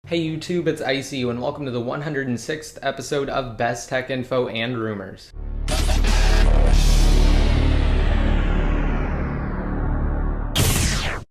Hey YouTube, it's Icy and welcome to the 106th episode of Best Tech Info and Rumors.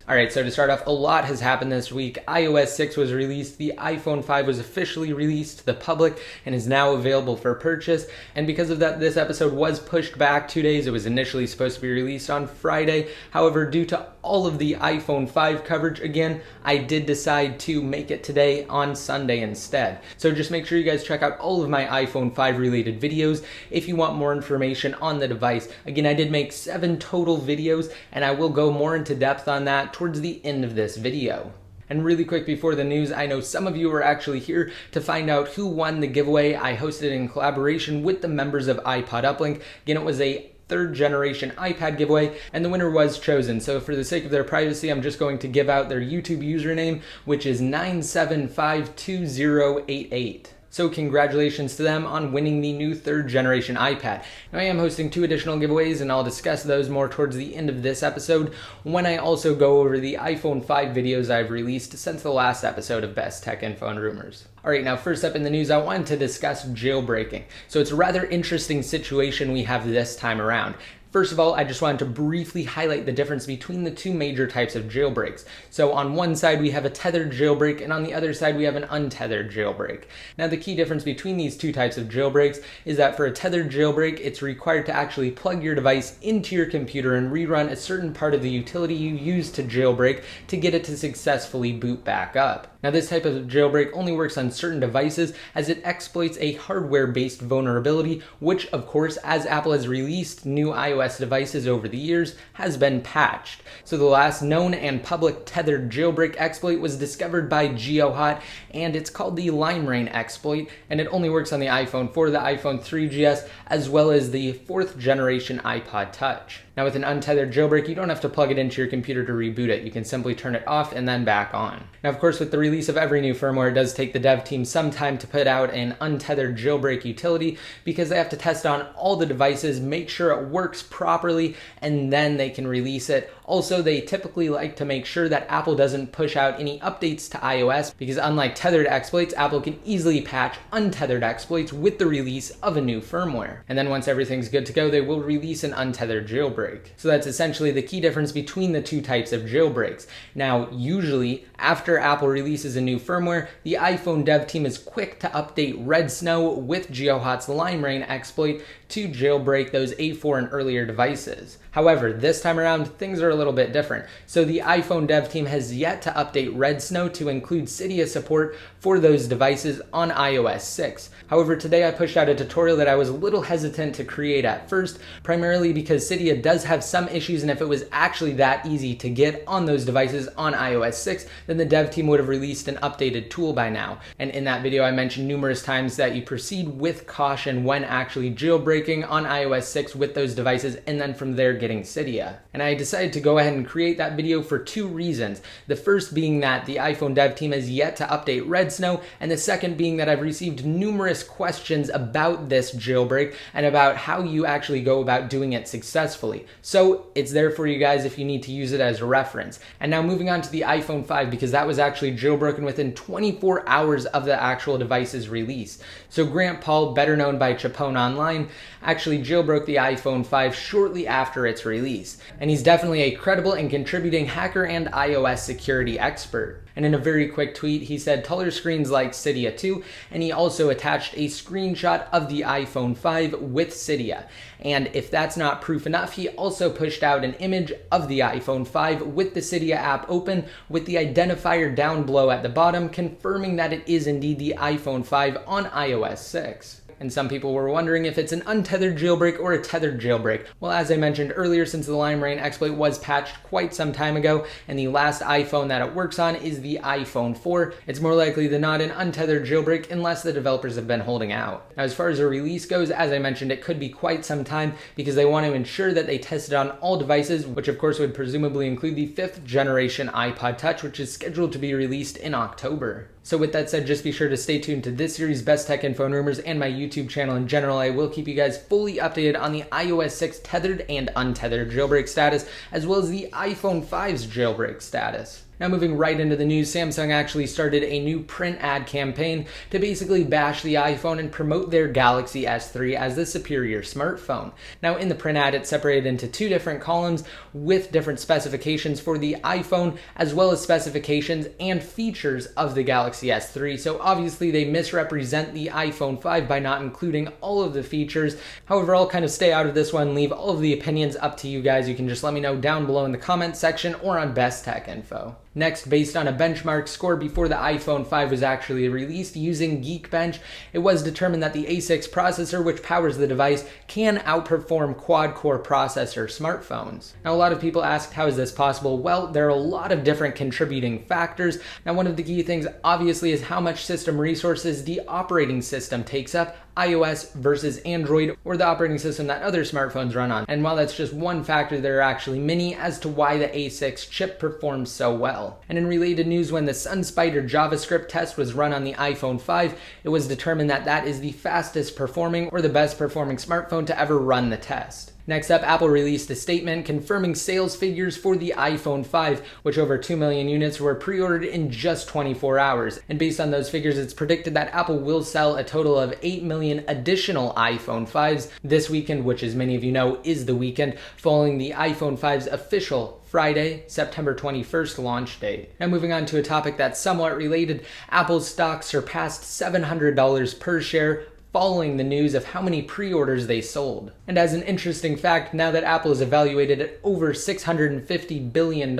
Alright, so to start off, a lot has happened this week. iOS 6 was released, the iPhone 5 was officially released to the public and is now available for purchase. And because of that, this episode was pushed back 2 days. It was initially supposed to be released on Friday. However, due to all of the iPhone 5 coverage, again, I did decide to make it today on Sunday instead. So just make sure you guys check out all of my iPhone 5 related videos if you want more information on the device. Again, I did make 7 total videos and I will go more into depth on that towards the end of this video. And really quick before the news, I know some of you were actually here to find out who won the giveaway I hosted in collaboration with the members of iPod Uplink. Again, it was a third generation iPad giveaway and the winner was chosen. So for the sake of their privacy, I'm just going to give out their YouTube username, which is 9752088. So congratulations to them on winning the new third generation iPad. Now I am hosting 2 additional giveaways and I'll discuss those more towards the end of this episode when I also go over the iPhone 5 videos I've released since the last episode of Best Tech Info and Rumors. Alright, now first up in the news, I wanted to discuss jailbreaking. So it's a rather interesting situation we have this time around. First of all, I just wanted to briefly highlight the difference between the 2 major types of jailbreaks. So on one side we have a tethered jailbreak and on the other side we have an untethered jailbreak. Now the key difference between these 2 types of jailbreaks is that for a tethered jailbreak, it's required to actually plug your device into your computer and rerun a certain part of the utility you use to jailbreak to get it to successfully boot back up. Now this type of jailbreak only works on certain devices as it exploits a hardware-based vulnerability, which of course, as Apple has released new iOS devices over the years, has been patched. So the last known and public tethered jailbreak exploit was discovered by GeoHot and it's called the Lime Rain exploit, and it only works on the iPhone 4, the iPhone 3GS, as well as the 4th generation iPod Touch. Now with an untethered jailbreak, you don't have to plug it into your computer to reboot it. You can simply turn it off and then back on. Now of course, with the release of every new firmware, it does take the dev team some time to put out an untethered jailbreak utility because they have to test on all the devices, make sure it works properly, and then they can release it. Also, they typically like to make sure that Apple doesn't push out any updates to iOS because unlike tethered exploits, Apple can easily patch untethered exploits with the release of a new firmware. And then once everything's good to go, they will release an untethered jailbreak. So that's essentially the key difference between the 2 types of jailbreaks. Now, usually, after Apple releases a new firmware, the iPhone dev team is quick to update Red Snow with GeoHot's Lime Rain exploit to jailbreak those A4 and earlier devices. However, this time around, things are a little bit different. So the iPhone dev team has yet to update Red Snow to include Cydia support for those devices on iOS 6. However, today I pushed out a tutorial that I was a little hesitant to create at first, primarily because Cydia does have some issues, and if it was actually that easy to get on those devices on iOS 6, then the dev team would have released an updated tool by now. And in that video, I mentioned numerous times that you proceed with caution when actually jailbreaking on iOS 6 with those devices, and then from there getting Cydia. And I decided to go ahead and create that video for 2 reasons. The first being that the iPhone dev team has yet to update Red Snow, and the second being that I've received numerous questions about this jailbreak and about how you actually go about doing it successfully. So it's there for you guys if you need to use it as a reference. And now moving on to the iPhone 5, because that was actually jailbroken within 24 hours of the actual device's release. So Grant Paul, better known by Chapone Online, actually jailbroke the iPhone 5 shortly after its release. And he's definitely a credible and contributing hacker and iOS security expert. And in a very quick tweet, he said taller screens like Cydia 2, and he also attached a screenshot of the iPhone 5 with Cydia. And if that's not proof enough, he also pushed out an image of the iPhone 5 with the Cydia app open with the identifier down below at the bottom, confirming that it is indeed the iPhone 5 on iOS 6. And some people were wondering if it's an untethered jailbreak or a tethered jailbreak. Well, as I mentioned earlier, since the Lime Rain exploit was patched quite some time ago, and the last iPhone that it works on is the iPhone 4, it's more likely than not an untethered jailbreak unless the developers have been holding out. Now, as far as a release goes, as I mentioned, it could be quite some time because they want to ensure that they test it on all devices, which of course would presumably include the 5th generation iPod Touch, which is scheduled to be released in October. So with that said, just be sure to stay tuned to this series' Best Tech Info and Rumors and my YouTube channel in general. I will keep you guys fully updated on the iOS 6 tethered and untethered jailbreak status, as well as the iPhone 5's jailbreak status. Now moving right into the news, Samsung actually started a new print ad campaign to basically bash the iPhone and promote their Galaxy S3 as the superior smartphone. Now in the print ad, it's separated into two different columns with different specifications for the iPhone as well as specifications and features of the Galaxy S3. So obviously they misrepresent the iPhone 5 by not including all of the features. However, I'll kind of stay out of this one, leave all of the opinions up to you guys. You can just let me know down below in the comment section or on Best Tech Info. Next, based on a benchmark score before the iPhone 5 was actually released using Geekbench, it was determined that the A6 processor, which powers the device, can outperform quad-core processor smartphones. Now, a lot of people asked, how is this possible? Well, there are a lot of different contributing factors. Now, one of the key things, obviously, is how much system resources the operating system takes up, iOS versus Android, or the operating system that other smartphones run on. And while that's just one factor, there are actually many as to why the A6 chip performs so well. And in related news, when the SunSpider JavaScript test was run on the iPhone 5, it was determined that that is the fastest performing or the best performing smartphone to ever run the test. Next up, Apple released a statement confirming sales figures for the iPhone 5, which over 2 million units were pre-ordered in just 24 hours. And based on those figures, it's predicted that Apple will sell a total of 8 million additional iPhone 5s this weekend, which, as many of you know, is the weekend following the iPhone 5's official Friday, September 21st launch date. Now moving on to a topic that's somewhat related, Apple's stock surpassed $700 per share following the news of how many pre-orders they sold. And as an interesting fact, now that Apple is evaluated at over $650 billion,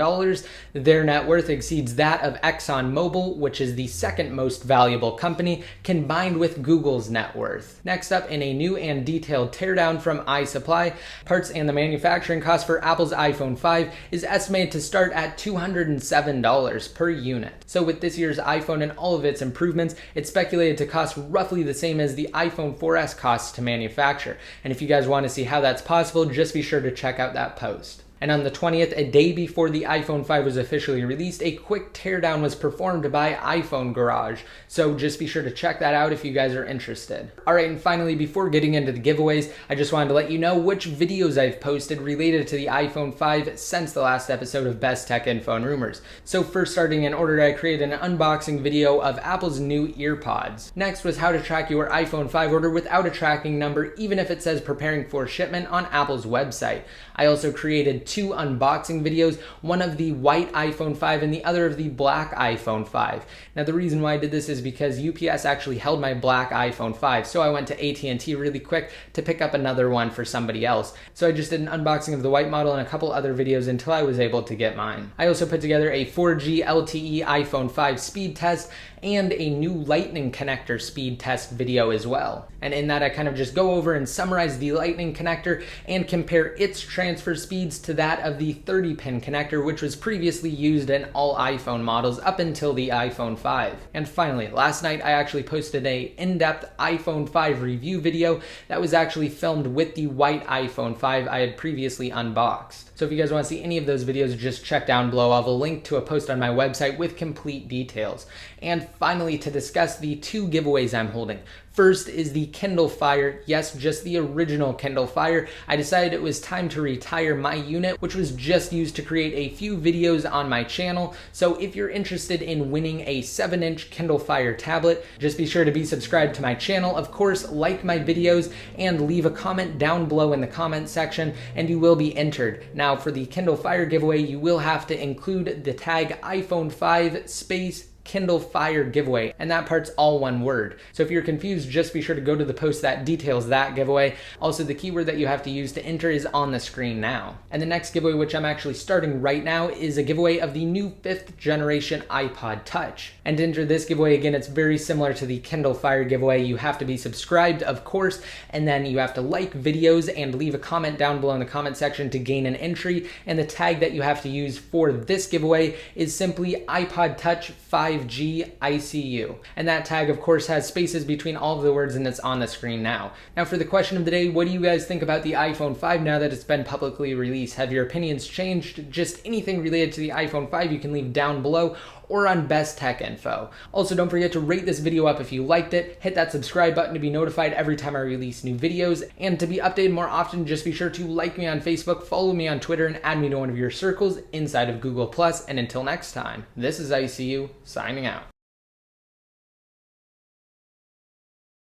their net worth exceeds that of ExxonMobil, which is the second most valuable company, combined with Google's net worth. Next up, in a new and detailed teardown from iSupply, parts and the manufacturing cost for Apple's iPhone 5 is estimated to start at $207 per unit. So with this year's iPhone and all of its improvements, it's speculated to cost roughly the same as the iPhone 4S costs to manufacture. And if you guys want to see how that's possible, just be sure to check out that post. And on the 20th, a day before the iPhone 5 was officially released, a quick teardown was performed by iPhone Garage. So just be sure to check that out if you guys are interested. Alright, and finally, before getting into the giveaways, I just wanted to let you know which videos I've posted related to the iPhone 5 since the last episode of Best Tech Info and Rumors. So first, starting in order, I created an unboxing video of Apple's new earpods. Next was how to track your iPhone 5 order without a tracking number, even if it says preparing for shipment on Apple's website. I also created two unboxing videos, one of the white iPhone 5 and the other of the black iPhone 5. Now the reason why I did this is because UPS actually held my black iPhone 5, so I went to AT&T really quick to pick up another one for somebody else. So I just did an unboxing of the white model and a couple other videos until I was able to get mine. I also put together a 4G LTE iPhone 5 speed test and a new lightning connector speed test video as well. And in that, I kind of just go over and summarize the lightning connector and compare its transfer speeds to that of the 30-pin connector, which was previously used in all iPhone models up until the iPhone 5. And finally, last night I actually posted a in-depth iPhone 5 review video that was actually filmed with the white iPhone 5 I had previously unboxed. So if you guys want to see any of those videos, just check down below. I'll have a link to a post on my website with complete details. And finally, to discuss the two giveaways I'm holding. First is the Kindle Fire. Yes, just the original Kindle Fire. I decided it was time to retire my unit, which was just used to create a few videos on my channel. So if you're interested in winning a 7-inch Kindle Fire tablet, just be sure to be subscribed to my channel. Of course, like my videos and leave a comment down below in the comment section and you will be entered. Now for the Kindle Fire giveaway, you will have to include the tag iPhone 5 space Kindle Fire giveaway, and that part's all one word. So if you're confused, just be sure to go to the post that details that giveaway. Also, the keyword that you have to use to enter is on the screen now. And the next giveaway, which I'm actually starting right now, is a giveaway of the new 5th generation iPod Touch. And to enter this giveaway, again, it's very similar to the Kindle Fire giveaway. You have to be subscribed, of course, and then you have to like videos and leave a comment down below in the comment section to gain an entry. And the tag that you have to use for this giveaway is simply iPod Touch 5G ICU. And that tag, of course, has spaces between all of the words, and it's on the screen now. Now for the question of the day, what do you guys think about the iPhone 5 now that it's been publicly released? Have your opinions changed? Just anything related to the iPhone 5 you can leave down below, or on Best Tech Info. Also, don't forget to rate this video up if you liked it, hit that subscribe button to be notified every time I release new videos, and to be updated more often, just be sure to like me on Facebook, follow me on Twitter, and add me to one of your circles inside of Google+. And until next time, this is ICU, signing out.